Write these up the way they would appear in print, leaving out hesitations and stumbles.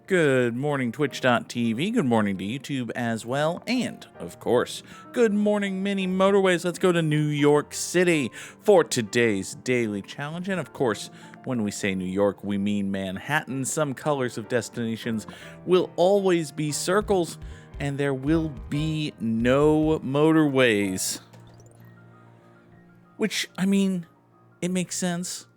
Good morning, Twitch.tv. Good morning to YouTube as well. And, of course, good morning, mini Motorways. Let's go to New York City for today's daily challenge. And, of course, when we say New York, we mean Manhattan. Some colors of destinations will always be circles, and there will be no motorways. Which, I mean, it makes sense.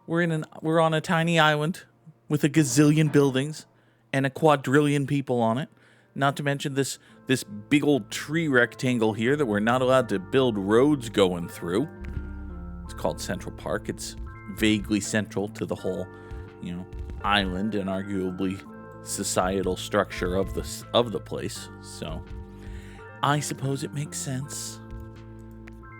We're on a tiny island with a gazillion buildings and a quadrillion people on it. Not to mention this big old tree rectangle here that we're not allowed to build roads going through. It's called Central Park. It's vaguely central to the whole, island and arguably societal structure of the place. So I suppose it makes sense.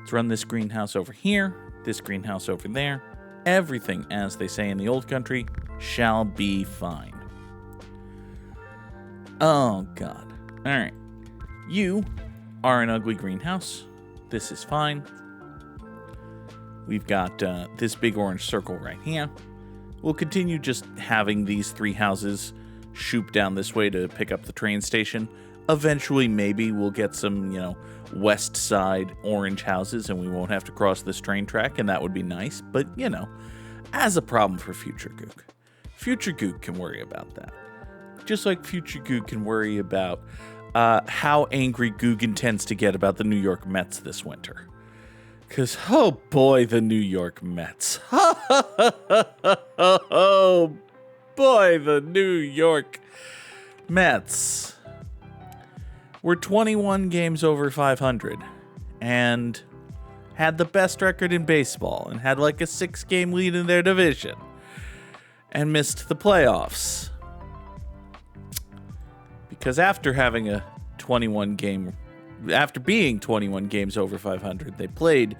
Let's run this greenhouse over here, this greenhouse over there. Everything, as they say in the old country, shall be fine. Oh, God. All right. You are an ugly greenhouse. This is fine. We've got this big orange circle right here. We'll continue just having these three houses shoot down this way to pick up the train station. Eventually, maybe we'll get some, west side orange houses and we won't have to cross this train track, and that would be nice. But, as a problem for future Goog. Future Goog can worry about that. Just like future Goog can worry about how angry Goog intends to get about the New York Mets this winter. Because, oh boy, the New York Mets. Oh boy, the New York Mets. We're 21 games over 500 and had the best record in baseball and had like a 6-game lead in their division and missed the playoffs. Because after being 21 games over 500, they played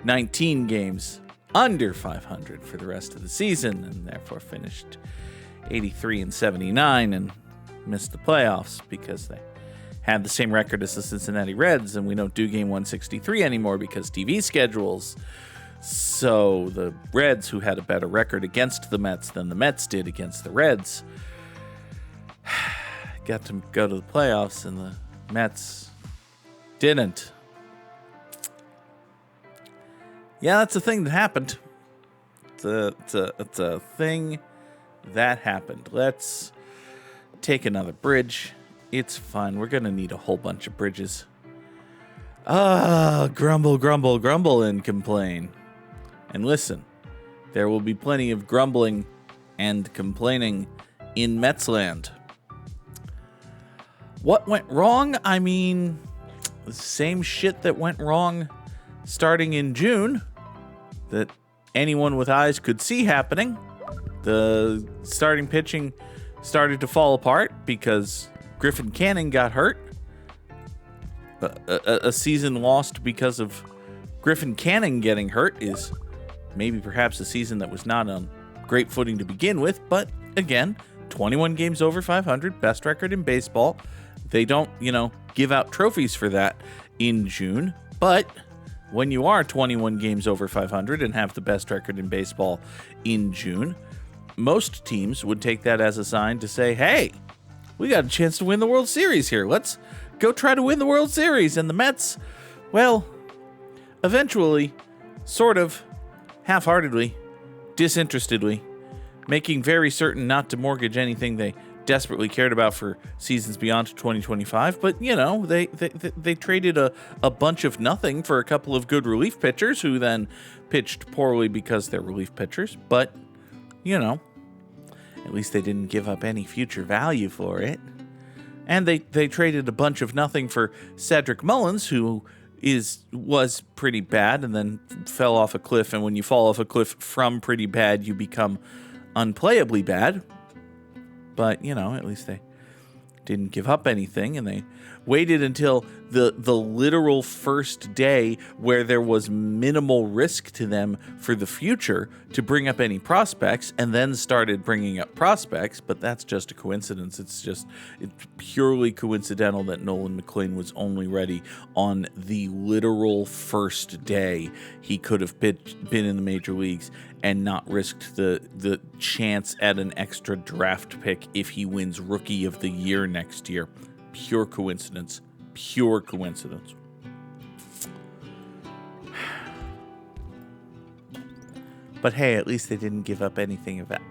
19 games under 500 for the rest of the season and therefore finished 83-79 and missed the playoffs because they had the same record as the Cincinnati Reds, and we don't do game 163 anymore because TV schedules. So the Reds, who had a better record against the Mets than the Mets did against the Reds, got to go to the playoffs, and the Mets didn't. Yeah, that's a thing that happened. It's a thing that happened. Let's take another bridge. It's fun. We're going to need a whole bunch of bridges. Grumble, grumble, grumble, and complain. And listen, there will be plenty of grumbling and complaining in Metsland. What went wrong? I mean, the same shit that went wrong starting in June that anyone with eyes could see happening. The starting pitching started to fall apart because Griffin Canning got hurt. A season lost because of Griffin Canning getting hurt is maybe perhaps a season that was not on great footing to begin with. But again, 21 games over 500, best record in baseball. They don't, give out trophies for that in June. But when you are 21 games over 500 and have the best record in baseball in June, most teams would take that as a sign to say, hey, we got a chance to win the World Series here. Let's go try to win the World Series. And the Mets, well, eventually, sort of, half-heartedly, disinterestedly, making very certain not to mortgage anything they desperately cared about for seasons beyond 2025. But, they traded a bunch of nothing for a couple of good relief pitchers who then pitched poorly because they're relief pitchers. But, at least they didn't give up any future value for it. And they traded a bunch of nothing for Cedric Mullins, who was pretty bad and then fell off a cliff. And when you fall off a cliff from pretty bad, you become unplayably bad. But, at least they didn't give up anything, and they waited until the literal first day where there was minimal risk to them for the future to bring up any prospects, and then started bringing up prospects. But that's just a coincidence. It's purely coincidental that Nolan McLean was only ready on the literal first day he could have been in the major leagues, and not risked the chance at an extra draft pick if he wins Rookie of the Year next year. Pure coincidence. Pure coincidence. But hey, at least they didn't give up anything of that.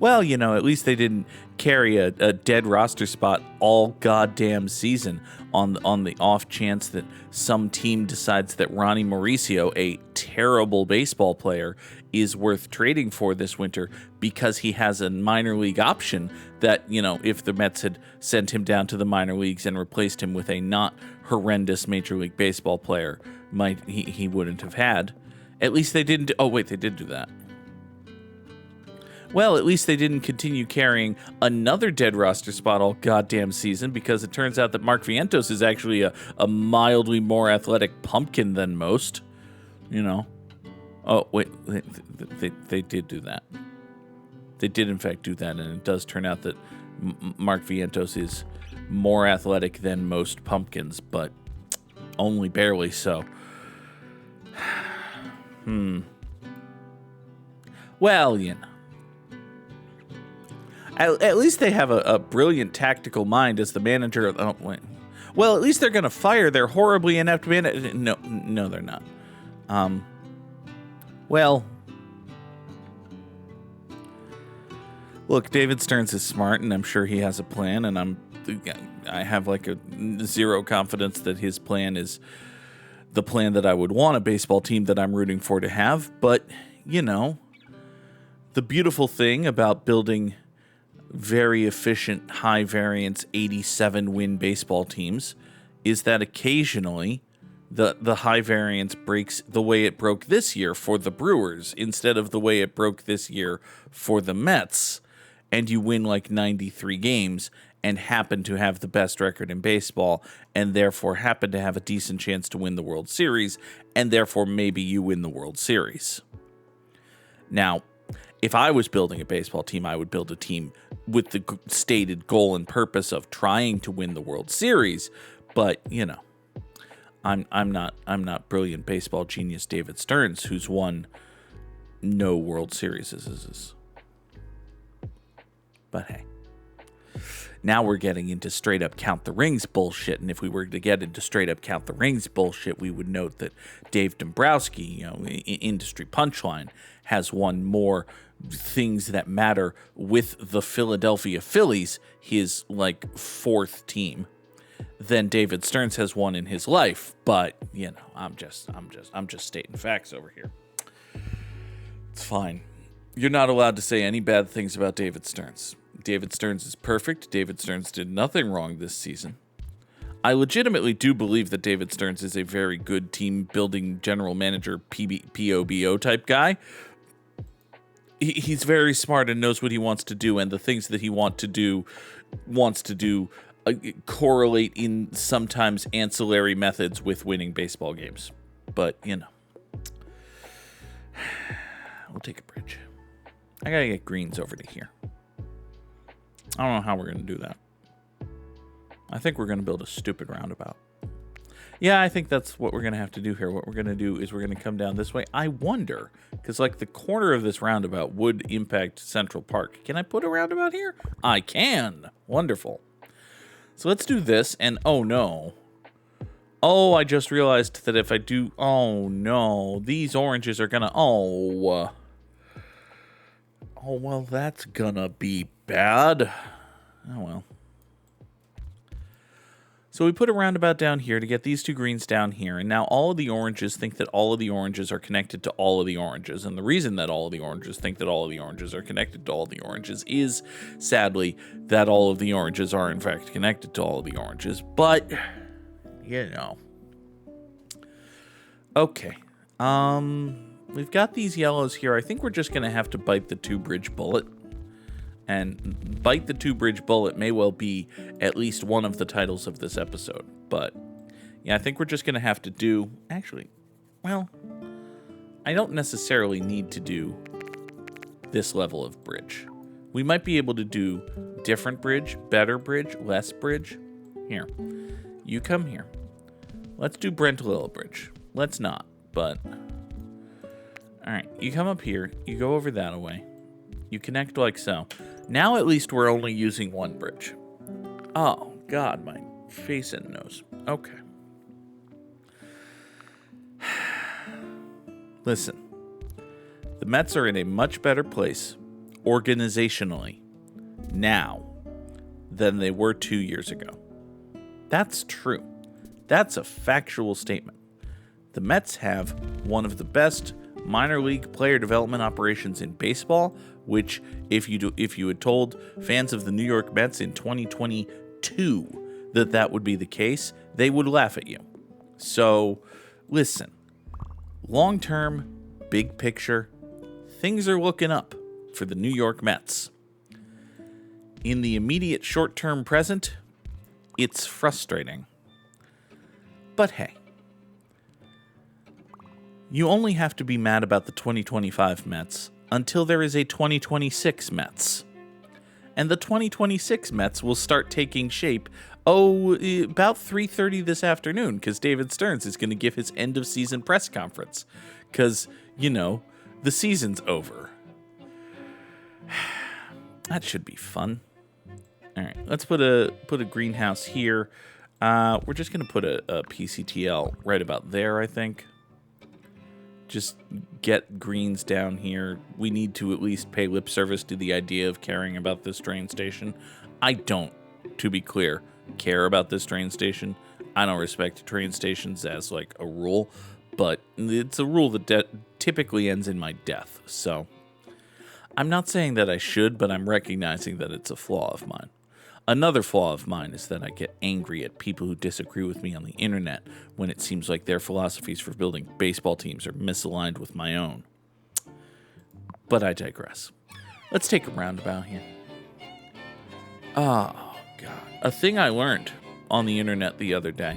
Well, you know, at least they didn't carry a dead roster spot all goddamn season on the off chance that some team decides that Ronnie Mauricio, a terrible baseball player, is worth trading for this winter because he has a minor league option that, you know, if the Mets had sent him down to the minor leagues and replaced him with a not horrendous Major League Baseball player, he wouldn't have had. At least they didn't. Oh, wait, they did do that. Well, at least they didn't continue carrying another dead roster spot all goddamn season, because it turns out that Mark Vientos is actually a mildly more athletic pumpkin than most. You know. Oh, wait. They did do that. They did, in fact, do that, and it does turn out that Mark Vientos is more athletic than most pumpkins, but only barely so. Well, you know. At least they have a brilliant tactical mind as the manager. Oh, wait. Well, at least they're going to fire their horribly inept manager. No, they're not. Well, look, David Stearns is smart, and I'm sure he has a plan, and I have like a zero confidence that his plan is the plan that I would want a baseball team that I'm rooting for to have. But, you know, the beautiful thing about building very efficient, high variance, 87 win baseball teams is that occasionally the high variance breaks the way it broke this year for the Brewers instead of the way it broke this year for the Mets, and you win like 93 games and happen to have the best record in baseball and therefore happen to have a decent chance to win the World Series, and therefore maybe you win the World Series. Now, if I was building a baseball team, I would build a team with the stated goal and purpose of trying to win the World Series. But, you know, I'm not brilliant baseball genius David Stearns, who's won no World Series. But hey, now we're getting into straight up count the rings bullshit. And if we were to get into straight up count the rings bullshit, we would note that Dave Dombrowski, you know, industry punchline, has won more things that matter with the Philadelphia Phillies, his like fourth team, than David Stearns has won in his life. But, you know, I'm just stating facts over here. It's fine. You're not allowed to say any bad things about David Stearns. David Stearns is perfect. David Stearns did nothing wrong this season. I legitimately do believe that David Stearns is a very good team-building general manager, POBO type guy. He's very smart and knows what he wants to do, and the things that he wants to do correlate in sometimes ancillary methods with winning baseball games. But, you know, we'll take a bridge. I gotta get greens over to here. I don't know how we're going to do that. I think we're going to build a stupid roundabout. Yeah, I think that's what we're going to have to do here. What we're going to do is we're going to come down this way. I wonder, because like the corner of this roundabout would impact Central Park. Can I put a roundabout here? I can. Wonderful. So let's do this, and oh no. Oh, I just realized that if I do, oh no, these oranges are going to, oh, well, that's going to be bad. Oh, well. So we put a roundabout down here to get these two greens down here, and now all of the oranges think that all of the oranges are connected to all of the oranges, and the reason that all of the oranges think that all of the oranges are connected to all of the oranges is, sadly, that all of the oranges are, in fact, connected to all of the oranges, but, you know. Okay. We've got these yellows here. I think we're just going to have to bite the two-bridge bullet. And bite the two-bridge bullet may well be at least one of the titles of this episode. But, yeah, I think we're just going to have to do... Actually, well, I don't necessarily need to do this level of bridge. We might be able to do different bridge, better bridge, less bridge. Here. You come here. Let's do Brent Lillibridge. Let's not, but... All right, you come up here. You go over that away. You connect like so. Now at least we're only using one bridge. Oh, God, my face and nose. Okay. Listen, the Mets are in a much better place organizationally now than they were 2 years ago. That's true. That's a factual statement. The Mets have one of the best minor league player development operations in baseball, which if you had told fans of the New York Mets in 2022 that would be the case, they would laugh at you. So, listen, long-term, big picture, things are looking up for the New York Mets. In the immediate short-term present, it's frustrating. But hey, you only have to be mad about the 2025 Mets until there is a 2026 Mets. And the 2026 Mets will start taking shape, about 3:30 this afternoon, because David Stearns is going to give his end-of-season press conference. Because, the season's over. That should be fun. All right, let's put a greenhouse here. We're just going to put a PCTL right about there, I think. Just get greens down here. We need to at least pay lip service to the idea of caring about this train station. I don't, to be clear, care about this train station. I don't respect train stations as like a rule, but it's a rule that typically ends in my death. So I'm not saying that I should, but I'm recognizing that it's a flaw of mine. Another flaw of mine is that I get angry at people who disagree with me on the internet when it seems like their philosophies for building baseball teams are misaligned with my own. But I digress. Let's take a roundabout here. Oh, God. A thing I learned on the internet the other day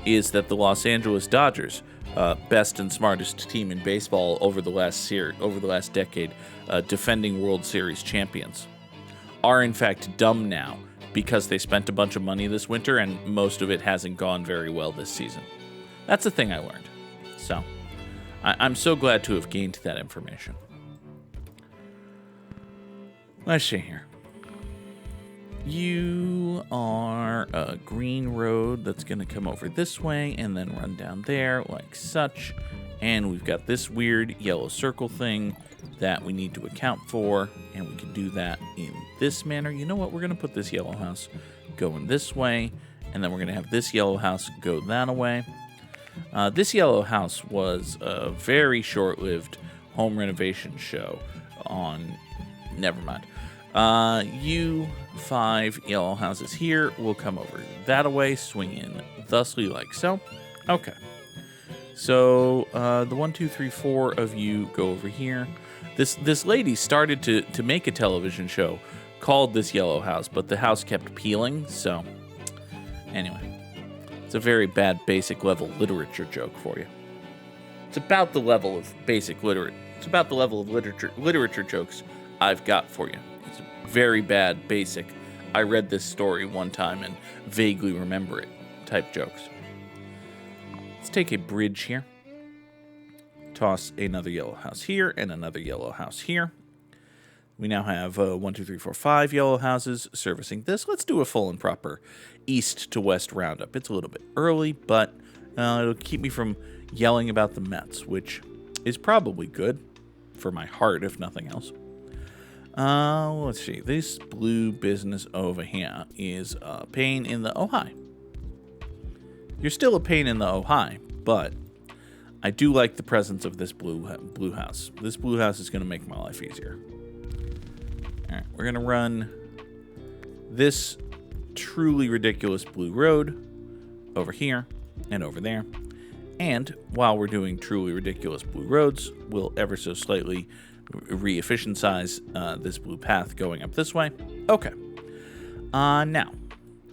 is that the Los Angeles Dodgers, best and smartest team in baseball over the last decade, defending World Series champions, are in fact dumb now, because they spent a bunch of money this winter and most of it hasn't gone very well this season. That's the thing I learned. So, I'm so glad to have gained that information. Let's see here. You are a green road that's going to come over this way and then run down there like such. And we've got this weird yellow circle thing that we need to account for, and we can do that in this manner. You know what? We're going to put this yellow house going this way, and then we're going to have this yellow house go that way. This yellow house was a very short-lived home renovation show on... Never mind. You 5 yellow houses here will come over that way, swing in thusly like so. Okay. So the 1, 2, 3, 4 of you go over here. This lady started to make a television show called This Yellow House, but the house kept peeling, so anyway. It's a very bad basic level literature joke for you. It's about the level of literature jokes I've got for you. It's a very bad basic, I read this story one time and vaguely remember it type jokes. Let's take a bridge here. Toss another yellow house here and another yellow house here. We now have 1, 2, 3, 4, 5 yellow houses servicing this. Let's do a full and proper east to west roundup. It's a little bit early, but it'll keep me from yelling about the Mets, which is probably good for my heart, if nothing else. Let's see. This blue business over here is a pain in the Ojai. You're still a pain in the Ojai, but I do like the presence of this blue house. This blue house is going to make my life easier. All right, we're going to run this truly ridiculous blue road over here and over there. And while we're doing truly ridiculous blue roads, we'll ever so slightly re-efficientize this blue path going up this way. Okay. Now,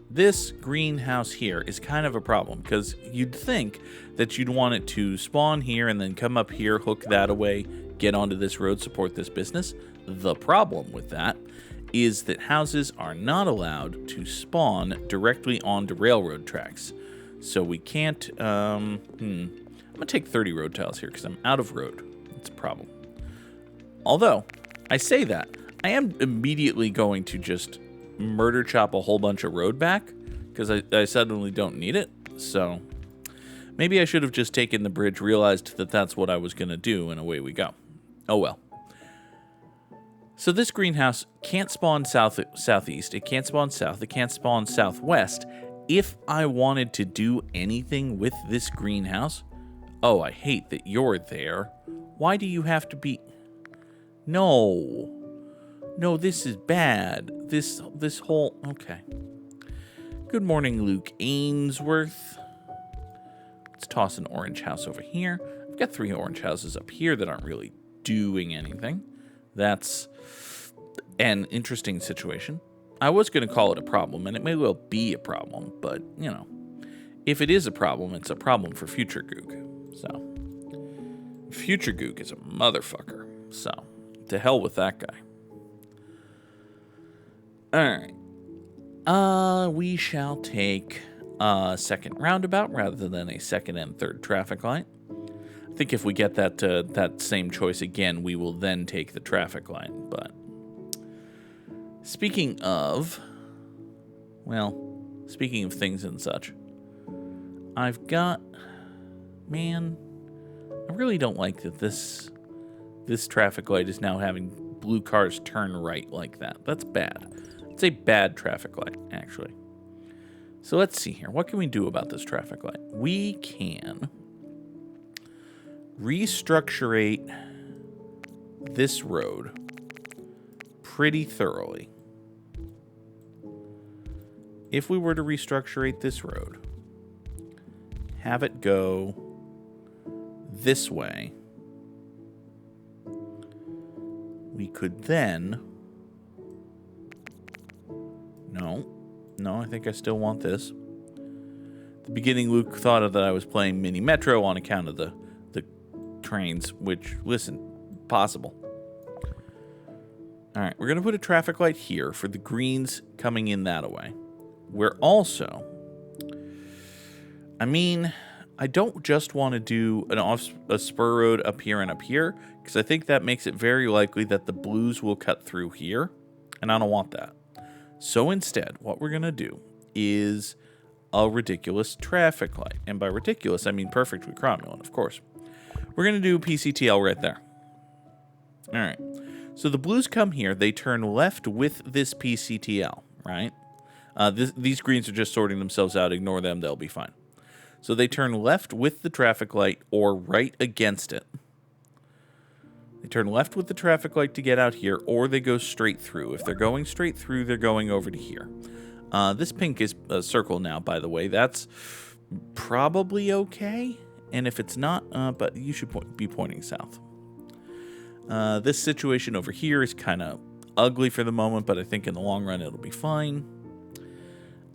this greenhouse here is kind of a problem because you'd think that you'd want it to spawn here and then come up here, hook that away, get onto this road, support this business. The problem with that is that houses are not allowed to spawn directly onto railroad tracks. So we can't, I'm going to take 30 road tiles here because I'm out of road. That's a problem. Although, I say that, I am immediately going to just murder chop a whole bunch of road back because I suddenly don't need it. So maybe I should have just taken the bridge, realized that that's what I was going to do, and away we go. Oh well. So this greenhouse can't spawn southeast, it can't spawn south, it can't spawn southwest. If I wanted to do anything with this greenhouse, oh, I hate that you're there. Why do you have to be... No, this is bad. This whole... Okay. Good morning, Luke Ainsworth. Let's toss an orange house over here. I've got 3 orange houses up here that aren't really doing anything. That's an interesting situation. I was going to call it a problem, and it may well be a problem, but, you know, if it is a problem, it's a problem for future Goog. So, future Goog is a motherfucker. So, to hell with that guy. Alright. We shall take a second roundabout rather than a second and third traffic light. I think if we get that same choice again, we will then take the traffic light. But speaking of things and such, I've got, man, I really don't like that this traffic light is now having blue cars turn right like that. That's bad. It's a bad traffic light, actually. So let's see here. What can we do about this traffic light? We can restructurate this road pretty thoroughly. If we were to restructurate this road, have it go this way, we could then... No, I think I still want this. At the beginning, Luke thought that I was playing Mini Metro on account of the trains, which, listen, possible. All right, we're going to put a traffic light here for the greens coming in that way. We're also... I mean, I don't just want to do a spur road up here and up here, because I think that makes it very likely that the blues will cut through here, and I don't want that. So instead, what we're going to do is a ridiculous traffic light. And by ridiculous, I mean perfectly cromulent, of course. We're going to do PCTL right there. All right. So the blues come here. They turn left with this PCTL, right? These greens are just sorting themselves out. Ignore them. They'll be fine. So they turn left with the traffic light or right against it. They turn left with the traffic light to get out here, or they go straight through. If they're going straight through, they're going over to here. This pink is a circle now, by the way. That's probably okay. And if it's not, but you should be pointing south. This situation over here is kind of ugly for the moment, but I think in the long run it'll be fine.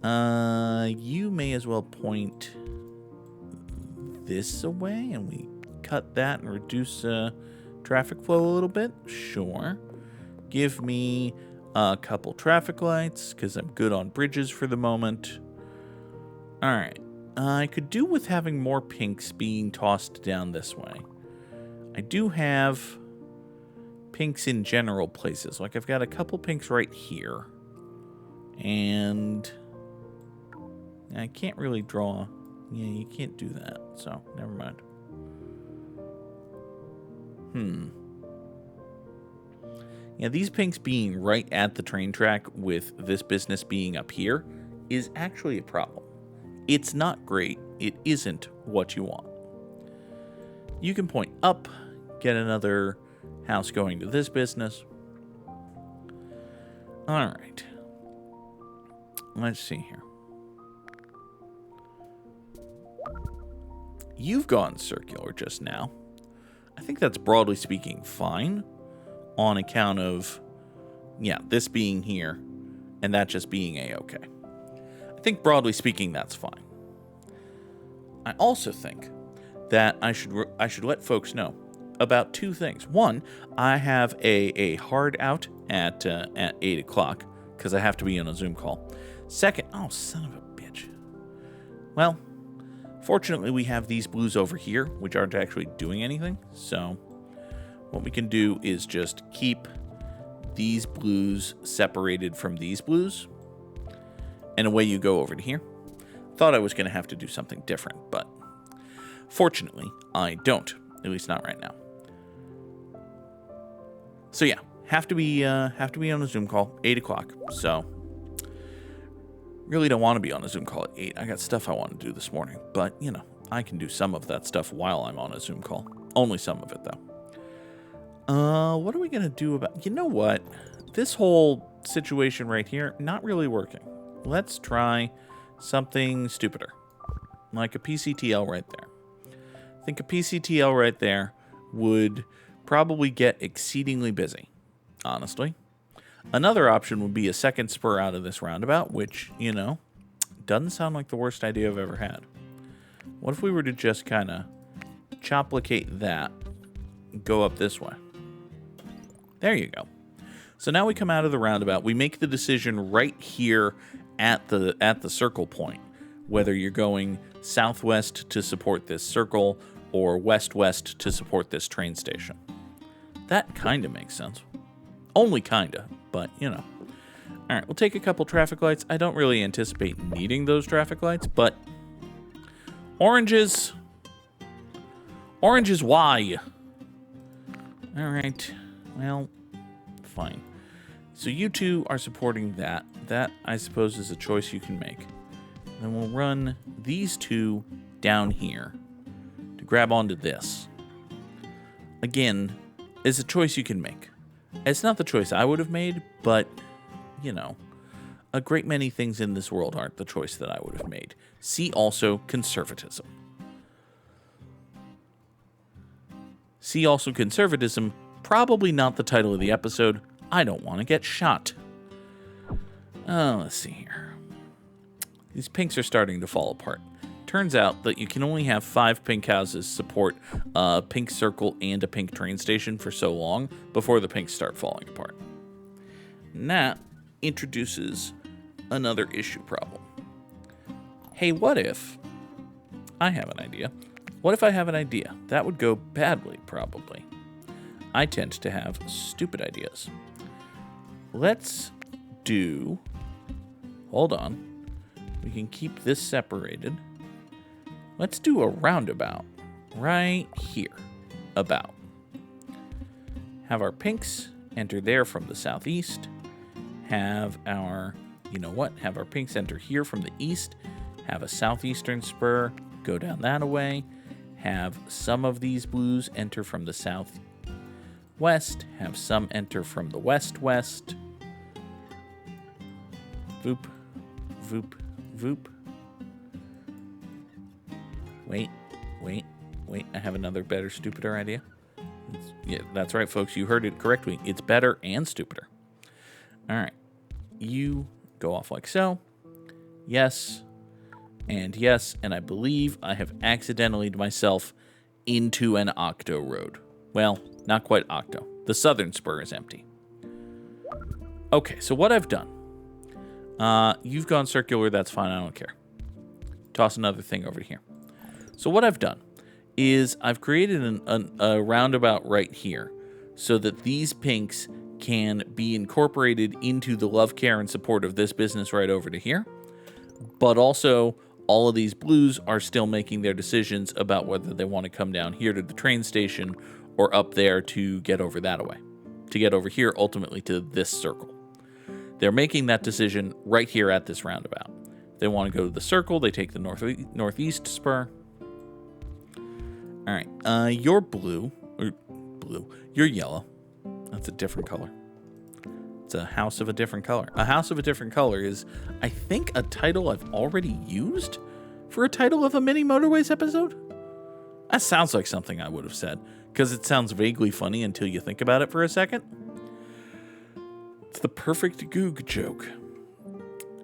You may as well point this away, and we cut that and reduce traffic flow a little bit. Sure. Give me a couple traffic lights, because I'm good on bridges for the moment. All right. I could do with having more pinks being tossed down this way. I do have pinks in general places. Like, I've got a couple pinks right here. And I can't really draw. Yeah, you can't do that. So, never mind. Yeah, these pinks being right at the train track with this business being up here is actually a problem. It's not great. It isn't what you want. You can point up, get another house going to this business. All right. Let's see here. You've gone circular just now. I think that's broadly speaking fine on account of, yeah, this being here and that just being A-okay. I think broadly speaking that's fine. I also think that I should let folks know about two things. One, I have a hard out at 8 o'clock because I have to be on a Zoom call. Second, oh, son of a bitch. Well, Fortunately, we have these blues over here, which aren't actually doing anything. So what we can do is just keep these blues separated from these blues. And away you go over to here. Thought I was going to have to do something different, but fortunately, I don't. At least not right now. So yeah, have to be on a Zoom call, 8 o'clock. So really don't want to be on a Zoom call at 8. I got stuff I want to do this morning, but you know, I can do some of that stuff while I'm on a Zoom call. Only some of it though. What are we gonna do about? You know what? This whole situation right here, not really working. Let's try something stupider, like a PCTL right there. I think a PCTL right there would probably get exceedingly busy, honestly. Another option would be a second spur out of this roundabout, which, you know, doesn't sound like the worst idea I've ever had. What if we were to just kind of choplicate that, go up this way? There you go. So now we come out of the roundabout. We make the decision right here at the circle point, whether you're going southwest to support this circle or west-west to support this train station. That kind of makes sense. Only kind of, but, you know. All right, we'll take a couple traffic lights. I don't really anticipate needing those traffic lights, but oranges. Oranges, why? All right, well, fine. So you two are supporting that. That, I suppose, is a choice you can make. Then we'll run these two down here to grab onto this. Again, it's a choice you can make. It's not the choice I would have made, but, you know, a great many things in this world aren't the choice that I would have made. See also conservatism. See also conservatism, probably not the title of the episode. I don't want to get shot. Let's see here. These pinks are starting to fall apart. Turns out that you can only have 5 pink houses support a pink circle and a pink train station for so long before the pinks start falling apart. And that introduces another issue problem. Hey, what if I have an idea? What if I have an idea? That would go badly, probably. I tend to have stupid ideas. Let's do... Hold on. We can keep this separated. Let's do a roundabout right here. About. Have our pinks enter there from the southeast. Have our, you know what? Have our pinks enter here from the east. Have a southeastern spur go down that way. Have some of these blues enter from the southwest. Have some enter from the west-west. Voop, voop, voop. Wait. I have another better, stupider idea. Yeah, that's right, folks. You heard it correctly. It's better and stupider. All right. You go off like so. Yes. And yes. And I believe I have accidentally myself into an octo road. Well, not quite octo. The southern spur is empty. Okay, so what I've done. You've gone circular. That's fine. I don't care. Toss another thing over here. So what I've done is I've created a roundabout right here so that these pinks can be incorporated into the love, care, and support of this business right over to here. But also, all of these blues are still making their decisions about whether they want to come down here to the train station or up there to get over that way. To get over here, ultimately, to this circle. They're making that decision right here at this roundabout. They want to go to the circle. They take the northeast spur. All right. You're blue. You're yellow. That's a different color. It's a house of a different color. A house of a different color is, I think, a title I've already used for a title of a mini Motorways episode. That sounds like something I would have said, because it sounds vaguely funny until you think about it for a second. It's the perfect Goog joke.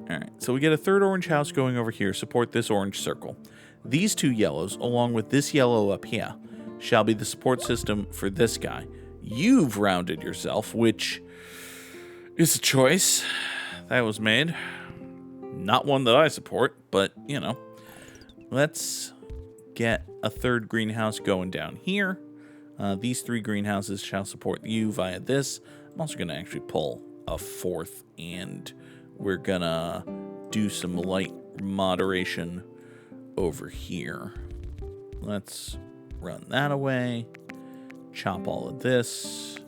All right, so we get a third orange house going over here. Support this orange circle. These two yellows, along with this yellow up here, shall be the support system for this guy. You've rounded yourself, which is a choice that was made. Not one that I support, but, you know. Let's get a third greenhouse going down here. These 3 greenhouses shall support you via this. I'm also going to actually pull a 4th, and we're going to do some light moderation over here. Let's run that away. Chop all of this.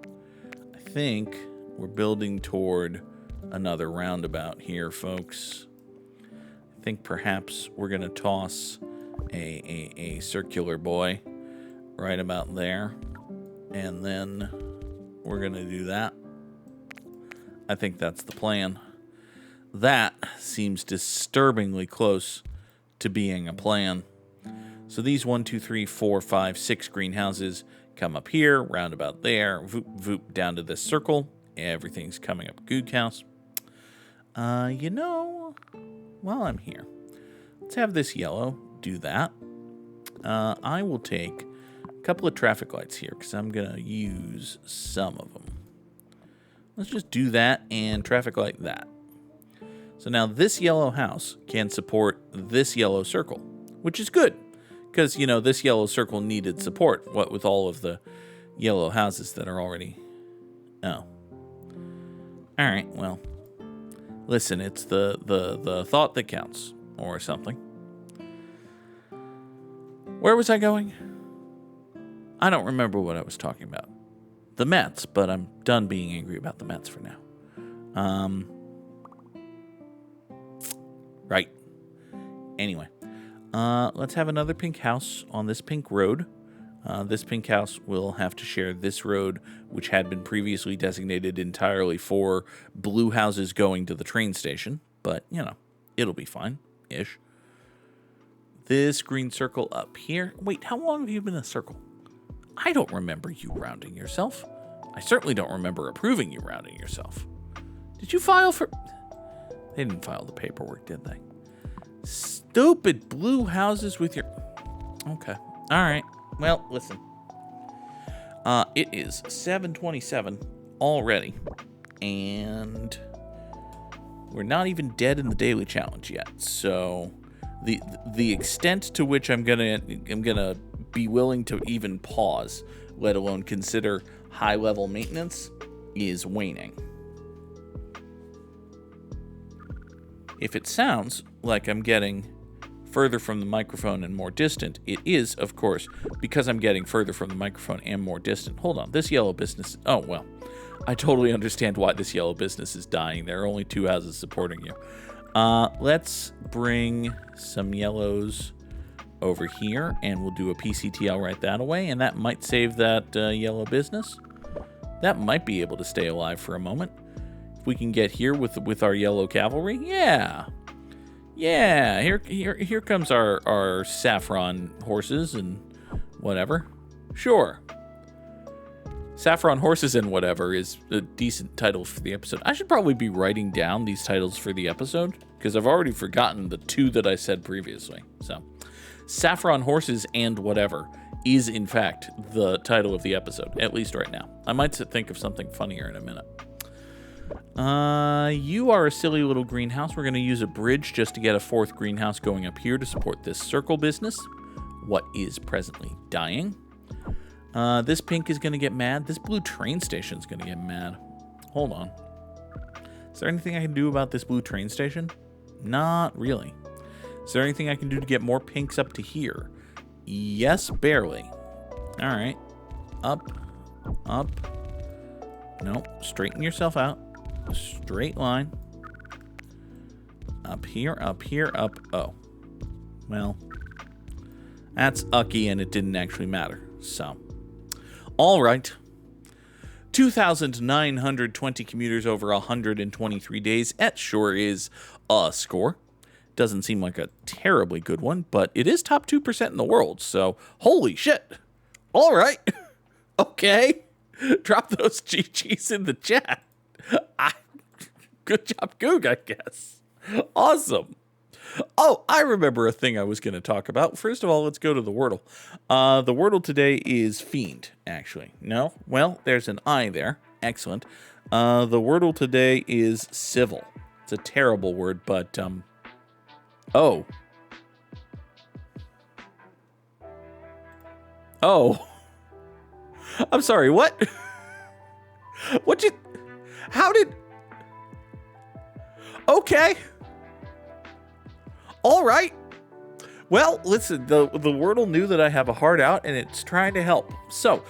I think we're building toward another roundabout here, folks. I think perhaps we're going to toss a circular boy right about there. And then we're going to do that. I think that's the plan. That seems disturbingly close to being a plan. So these 1, 2, 3, 4, 5, 6 greenhouses come up here, round about there, voop, voop, down to this circle. Everything's coming up Goog House. You know, while I'm here, let's have this yellow do that. I will take a couple of traffic lights here because I'm going to use some of them. Let's just do that and traffic light that. So now this yellow house can support this yellow circle, which is good because, you know, this yellow circle needed support, what with all of the yellow houses that are already... Oh. All right, well, listen, it's the thought that counts or something. Where was I going? I don't remember what I was talking about. The Mets, but I'm done being angry about the Mets for now. Right. Anyway, let's have another pink house on this pink road. This pink house will have to share this road, which had been previously designated entirely for blue houses going to the train station. But, you know, it'll be fine-ish. This green circle up here. Wait, how long have you been a circle? I don't remember you rounding yourself. I certainly don't remember approving you rounding yourself. Did you file for... They didn't file the paperwork, did they? Stupid blue houses with your... Okay. All right. Well, listen. It is 7:27 already, and we're not even dead in the daily challenge yet. So the extent to which I'm gonna be willing to even pause, let alone consider high-level maintenance, is waning. If it sounds like I'm getting further from the microphone and more distant, it is, of course, because I'm getting further from the microphone and more distant. Hold on, this yellow business... Oh, well, I totally understand why this yellow business is dying. There are only 2 houses supporting you. Let's bring some yellows over here, and we'll do a PCTL right that away, and that might save that yellow business. That might be able to stay alive for a moment. If we can get here with our yellow cavalry, yeah. Yeah, here comes our Saffron horses and whatever. Sure. Saffron horses and whatever is a decent title for the episode. I should probably be writing down these titles for the episode because I've already forgotten the 2 that I said previously. So, Saffron horses and whatever is in fact the title of the episode, at least right now. I might think of something funnier in a minute. You are a silly little greenhouse. We're going to use a bridge just to get a 4th greenhouse going up here to support this circle business. What is presently dying. This pink is going to get mad. This blue train station is going to get mad. Hold on. Is there anything I can do about this blue train station? Not really. Is there anything I can do to get more pinks up to here? Yes, barely. All right. Up. Up. Nope. Straighten yourself out. Straight line. Up here, up here, up. Oh. Well. That's ucky, and it didn't actually matter. So. All right. 2,920 commuters over 123 days. That sure is a score. Doesn't seem like a terribly good one, but it is top 2% in the world. So, holy shit. All right. Okay. Drop those GGs in the chat. Good job, Goog, I guess. Awesome. Oh, I remember a thing I was going to talk about. First of all, let's go to the Wordle. The Wordle today is Fiend, actually. No? Well, there's an I there. Excellent. The Wordle today is Civil. It's a terrible word, but, oh. Oh. I'm sorry, what? How did... Okay. All right. Well, listen, the Wordle knew that I have a heart out, and it's trying to help. So,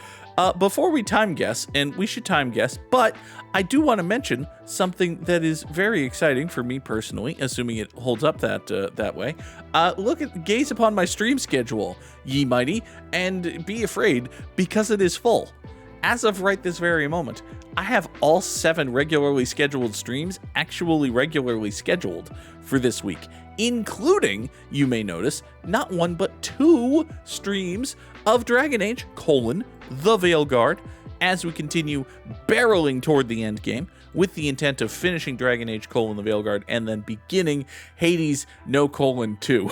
before we time guess, and we should time guess, but I do want to mention something that is very exciting for me personally, assuming it holds up that way. Gaze upon my stream schedule, ye mighty, and be afraid, because it is full. As of right this very moment, I have all 7 regularly scheduled streams actually regularly scheduled for this week, including, you may notice, not 1 but 2 streams of Dragon Age, the Veilguard, as we continue barreling toward the end game with the intent of finishing Dragon Age, the Veilguard, and then beginning Hades, 2.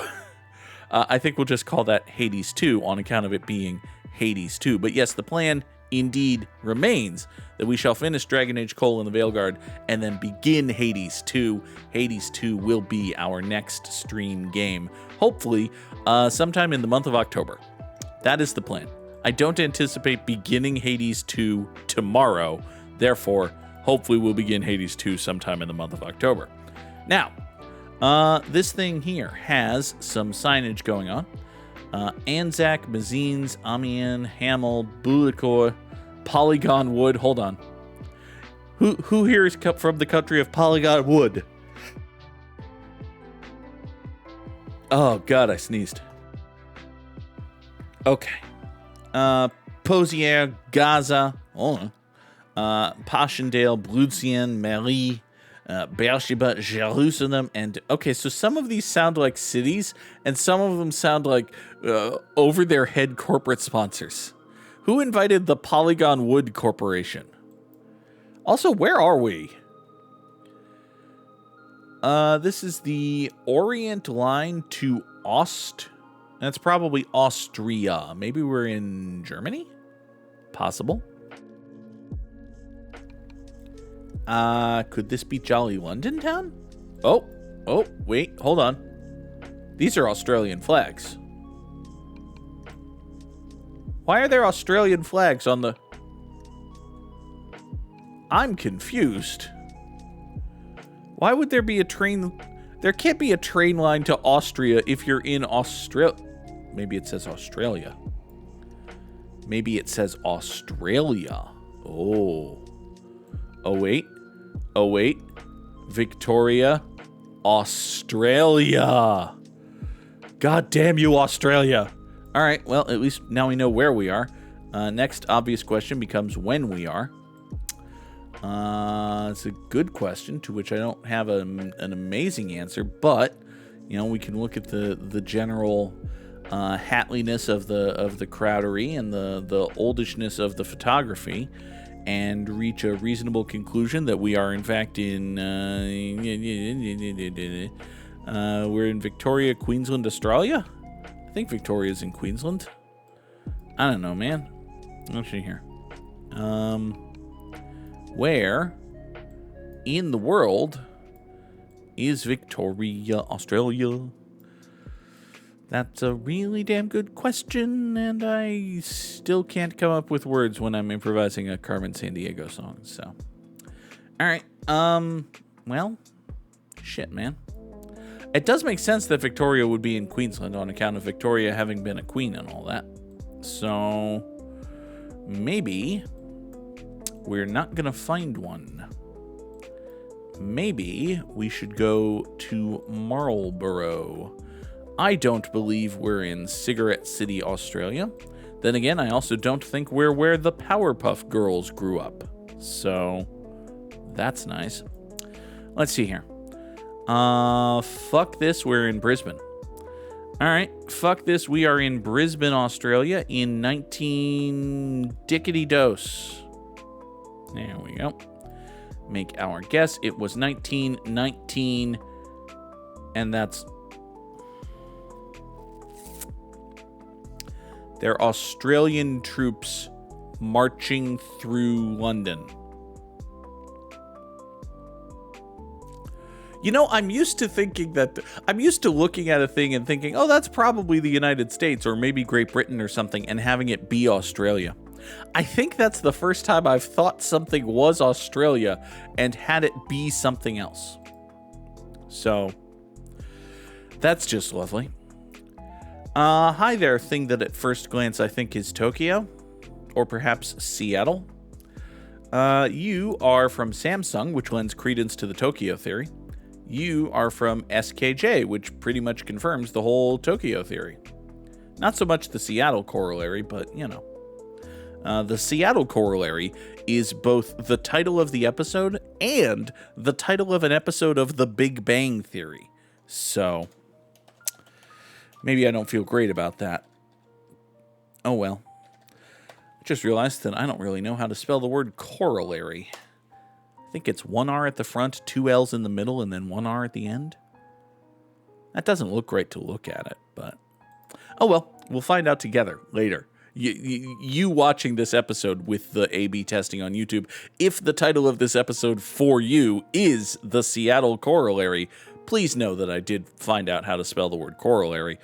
I think we'll just call that Hades 2 on account of it being Hades 2. But yes, the plan indeed remains that we shall finish Dragon Age, the Veilguard, and then begin Hades 2. Hades 2 will be our next stream game, hopefully sometime in the month of October. That is the plan. I don't anticipate beginning Hades 2 tomorrow. Therefore, hopefully we'll begin Hades 2 sometime in the month of October. Now, this thing here has some signage going on. Anzac, Mazines, Amiens, Hamel, Bulikor, Polygon Wood. Hold on. Who here is from the country of Polygon Wood? Oh, God, I sneezed. Okay. Posier, Gaza, Passchendaele, Bluesky, Marie, Beersheba, Jerusalem, and okay, so some of these sound like cities, and some of them sound like over-their-head corporate sponsors. Who invited the Polygon Wood Corporation? Also, where are we? This is the Orient line to That's probably Austria. Maybe we're in Germany? Possible. Could this be Jolly London Town? Oh, wait, hold on. These are Australian flags. Why are there Australian flags on the... I'm confused. Why would there be a train... There can't be a train line to Austria if you're in Australia. Maybe it says Australia. Maybe it says Australia. Oh, wait. Victoria, Australia. God damn you, Australia. All right, well, at least now we know where we are. Next obvious question becomes when we are. It's a good question to which I don't have an amazing answer, but you know, we can look at the general hatliness of the crowdery and the oldishness of the photography, and reach a reasonable conclusion that we are in fact in we're in Victoria, Queensland, Australia. I think Victoria's in Queensland. I don't know, man. Let's see here. Where in the world is Victoria, Australia? That's a really damn good question, and I still can't come up with words when I'm improvising a Carmen Sandiego song, so. Alright, well, shit, man. It does make sense that Victoria would be in Queensland on account of Victoria having been a queen and all that. So, maybe we're not gonna find one. Maybe we should go to Marlborough. I don't believe we're in Cigarette City, Australia. Then again, I also don't think we're where the Powerpuff Girls grew up. So, that's nice. Let's see here. Fuck this, we're in Brisbane. Alright, fuck this, we are in Brisbane, Australia in 19 Dickety Dose. There we go. Make our guess. It was 1919, and that's... They're Australian troops marching through London. You know, I'm used to looking at a thing and thinking, oh, that's probably the United States or maybe Great Britain or something, and having it be Australia. I think that's the first time I've thought something was Australia and had it be something else. So, that's just lovely. Hi there, thing that at first glance I think is Tokyo, or perhaps Seattle. You are from Samsung, which lends credence to the Tokyo theory. You are from SKJ, which pretty much confirms the whole Tokyo theory. Not so much the Seattle corollary, but, you know. The Seattle corollary is both the title of the episode and the title of an episode of The Big Bang Theory. So, maybe I don't feel great about that. Oh well. Just realized that I don't really know how to spell the word corollary. I think it's one R at the front, two L's in the middle, and then one R at the end. That doesn't look great to look at it, but... oh well, we'll find out together later. You watching this episode with the A/B testing on YouTube, if the title of this episode for you is the Seattle corollary, please know that I did find out how to spell the word corollary.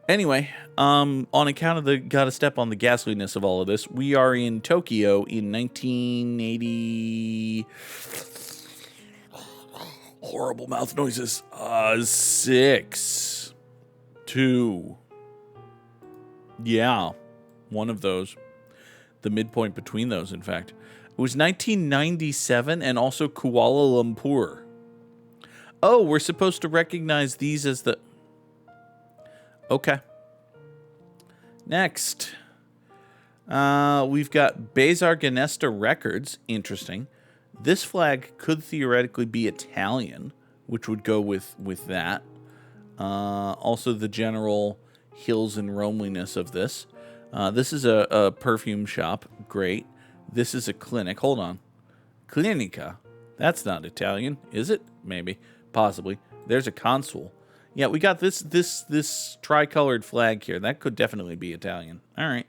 Anyway, on account of the gotta step on the ghastliness of all of this, we are in Tokyo in 1980. Horrible mouth noises. 6, 2. Yeah, one of those. The midpoint between those, in fact. It was 1997 and also Kuala Lumpur. Oh, we're supposed to recognize these as the... okay. Next. We've got Besar Ganesta Records. Interesting. This flag could theoretically be Italian, which would go with that. Also the general hills and romeliness of this. This is a perfume shop. Great. This is a clinic. Hold on. Clinica. That's not Italian, is it? Maybe. Possibly. There's a consul. Yeah, we got this tricolored flag here. That could definitely be Italian. All right.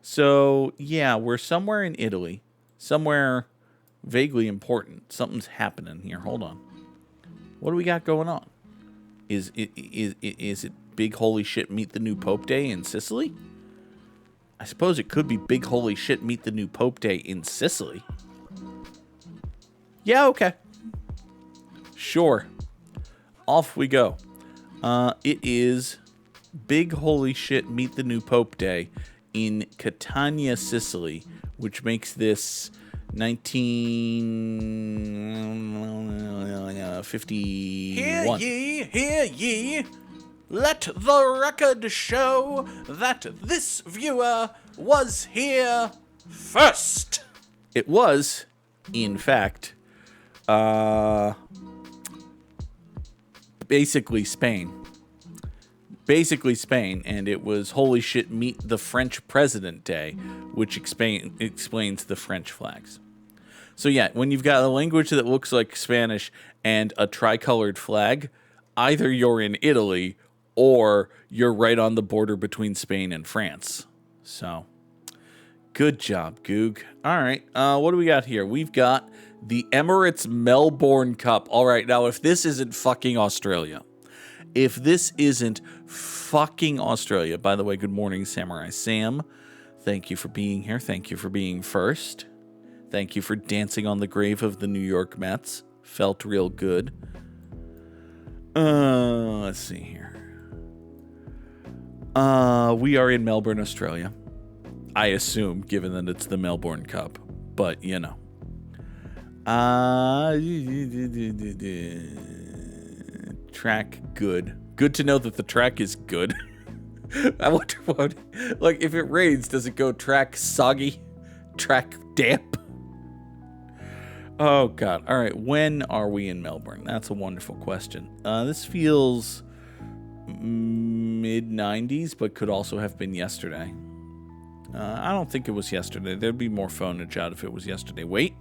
So, yeah, we're somewhere in Italy. Somewhere vaguely important. Something's happening here. Hold on. What do we got going on? Is it Big Holy Shit Meet the New Pope Day in Sicily? I suppose it could be Big Holy Shit Meet the New Pope Day in Sicily. Yeah, okay. Sure. Off we go. It is Big Holy Shit Meet the New Pope Day in Catania, Sicily, which makes this 1951. Hear ye, let the record show that this viewer was here first. It was, in fact, basically Spain. And it was Holy Shit Meet the French President Day, which explains the French flags. So yeah, when you've got a language that looks like Spanish and a tricolored flag, either you're in Italy or you're right on the border between Spain and France. So, good job, Goog. All right, what do we got here? We've got the Emirates Melbourne Cup. All right, now if this isn't fucking Australia, by the way, good morning, Samurai Sam. Thank you for being here. Thank you for being first. Thank you for dancing on the grave of the New York Mets. Felt real good. Let's see here. We are in Melbourne, Australia. I assume, given that it's the Melbourne Cup. But, you know. Track good. Good to know that the track is good. I wonder what... like, if it rains, does it go track soggy? Track damp? Oh, God. All right. When are we in Melbourne? That's a wonderful question. This feels mid-90s, but could also have been yesterday. I don't think it was yesterday. There'd be more phonage out if it was yesterday. Wait.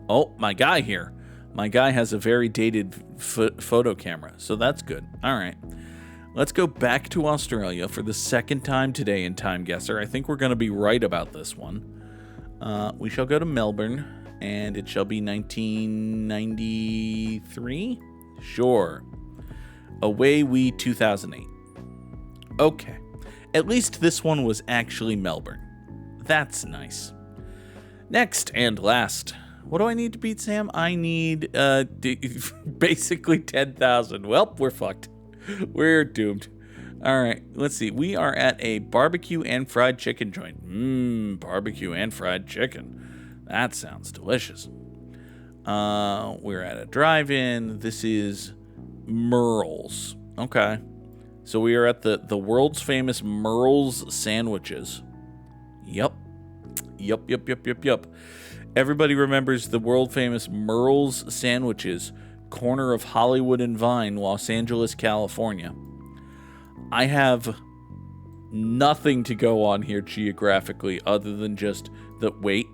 Oh, my guy here. My guy has a very dated photo camera, so that's good. All right. Let's go back to Australia for the second time today in Time Guesser. I think we're going to be right about this one. We shall go to Melbourne. And it shall be 1993? Sure. Away we 2008. Okay. At least this one was actually Melbourne. That's nice. Next and last. What do I need to beat Sam? I need basically 10,000. Well, we're fucked. We're doomed. All right, let's see. We are at a barbecue and fried chicken joint. Barbecue and fried chicken. That sounds delicious. We're at a drive-in. This is Merle's. Okay. So we are at the world's famous Merle's sandwiches. Yup. Everybody remembers the world famous Merle's sandwiches, corner of Hollywood and Vine, Los Angeles, California. I have nothing to go on here geographically other than just the wait.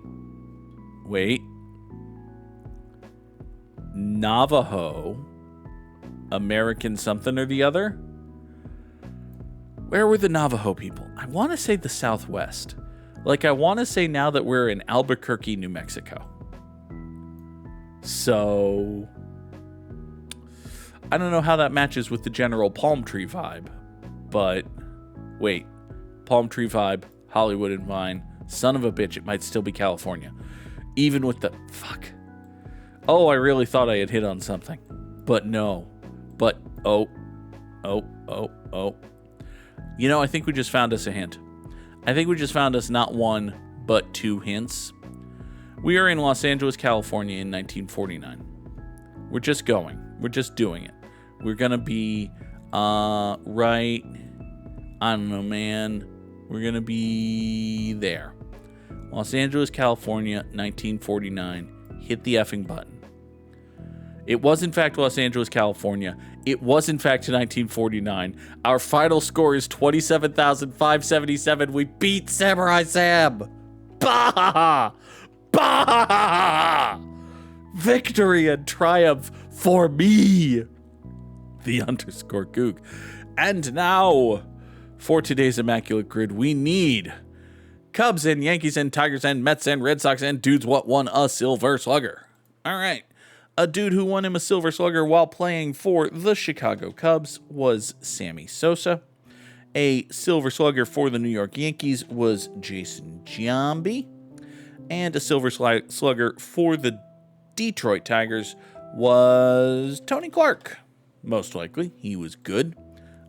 Navajo, American something or the other. Where were the Navajo people? I want to say the Southwest. Like, I want to say now that we're in Albuquerque, New Mexico. So, I don't know how that matches with the general palm tree vibe. But, wait. Palm tree vibe, Hollywood and Vine. Son of a bitch, it might still be California. Even with the... Fuck. Oh, I really thought I had hit on something. But no. But, oh. You know, I think we just found us a hint. I think we just found us not one, but two hints. We are in Los Angeles, California in 1949. We're just going. We're just doing it. We're going to be, right, I don't know, man. We're going to be there. Los Angeles, California, 1949. Hit the effing button. It was, in fact, Los Angeles, California. It was, in fact, 1949. Our final score is 27,577. We beat Samurai Sam. Bah! Bah! Victory and triumph for me. The _ Goog. And now, for today's Immaculate Grid, we need Cubs and Yankees and Tigers and Mets and Red Sox and dudes what won a Silver Slugger. All right. A dude who won him a Silver Slugger while playing for the Chicago Cubs was Sammy Sosa. A Silver Slugger for the New York Yankees was Jason Giambi. And a Silver Slugger for the Detroit Tigers was Tony Clark. Most likely, he was good.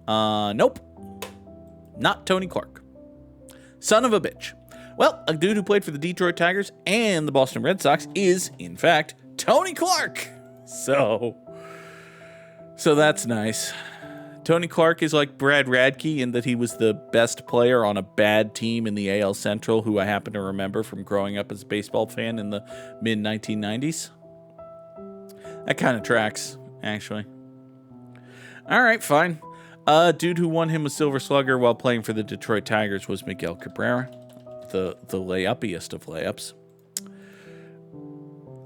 Nope. Not Tony Clark. Son of a bitch. Well, a dude who played for the Detroit Tigers and the Boston Red Sox is, in fact, Tony Clark. So that's nice. Tony Clark is like Brad Radke in that he was the best player on a bad team in the AL Central, who I happen to remember from growing up as a baseball fan in the mid-1990s. That kind of tracks, actually. All right, fine. Dude who won him a Silver Slugger while playing for the Detroit Tigers was Miguel Cabrera, the layupiest of layups.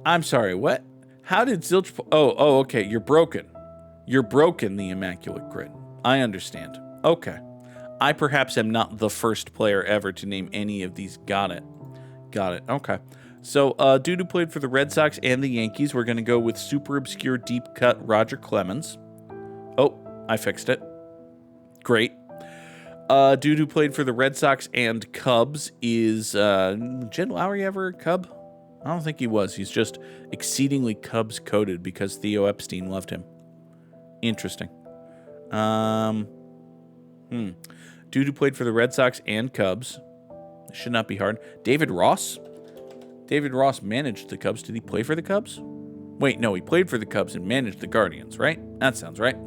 I'm sorry, what? How did Zilch... Oh, okay, you're broken. You're broken, the Immaculate Grid. I understand. Okay. I perhaps am not the first player ever to name any of these. Got it. Okay. So, dude who played for the Red Sox and the Yankees, we're going to go with super obscure deep cut Roger Clemens. Oh, I fixed it. Great. Dude who played for the Red Sox and Cubs is... Jed Lowry ever a Cub? I don't think he was. He's just exceedingly Cubs coded because Theo Epstein loved him. Interesting. Dude who played for the Red Sox and Cubs. Should not be hard. David Ross? David Ross managed the Cubs. Did he play for the Cubs? Wait, no, he played for the Cubs and managed the Guardians, right? That sounds right.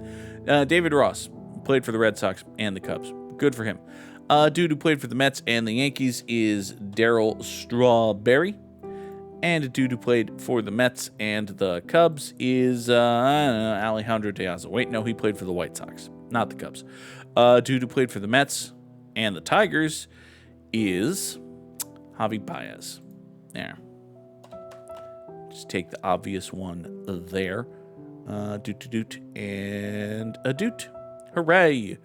David Ross played for the Red Sox and the Cubs. Good for him. Dude who played for the Mets and the Yankees is Darryl Strawberry. And a dude who played for the Mets and the Cubs is Alejandro Diaz. Wait, no, he played for the White Sox, not the Cubs. Dude who played for the Mets and the Tigers is Javi Baez. There. Just take the obvious one there. Doot, and a doot. Hooray!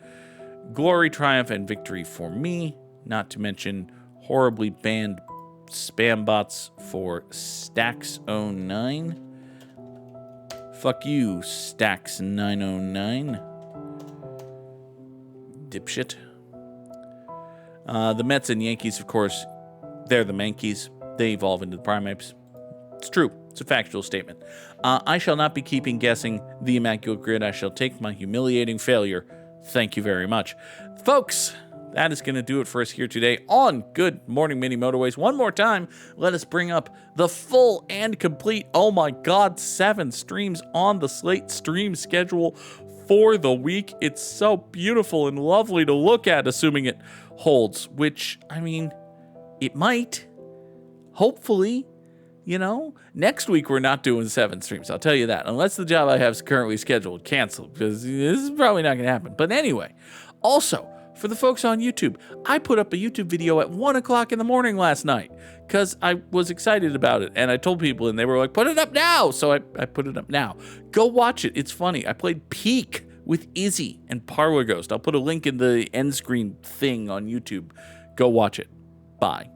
Glory, triumph, and victory for me. Not to mention horribly banned spam bots for Stacks09. Fuck you, Stacks909. Dipshit. The Mets and Yankees, of course, they're the Mankeys. They evolve into the Primates. It's true. It's a factual statement. I shall not be keeping guessing the Immaculate Grid. I shall take my humiliating failure. Thank you very much. Folks, that is going to do it for us here today on Good Morning Mini Motorways. One more time, let us bring up the full and complete, oh my God, 7 streams on the Slate stream schedule for the week. It's so beautiful and lovely to look at, assuming it holds, which, I mean, it might. Hopefully. You know, next week we're not doing 7 streams. I'll tell you that. Unless the job I have is currently scheduled canceled, because this is probably not going to happen. But anyway, also, for the folks on YouTube, I put up a YouTube video at 1 o'clock in the morning last night because I was excited about it. And I told people, and they were like, put it up now. So I put it up now. Go watch it. It's funny. I played Peak with Izzy and Parlor Ghost. I'll put a link in the end screen thing on YouTube. Go watch it. Bye.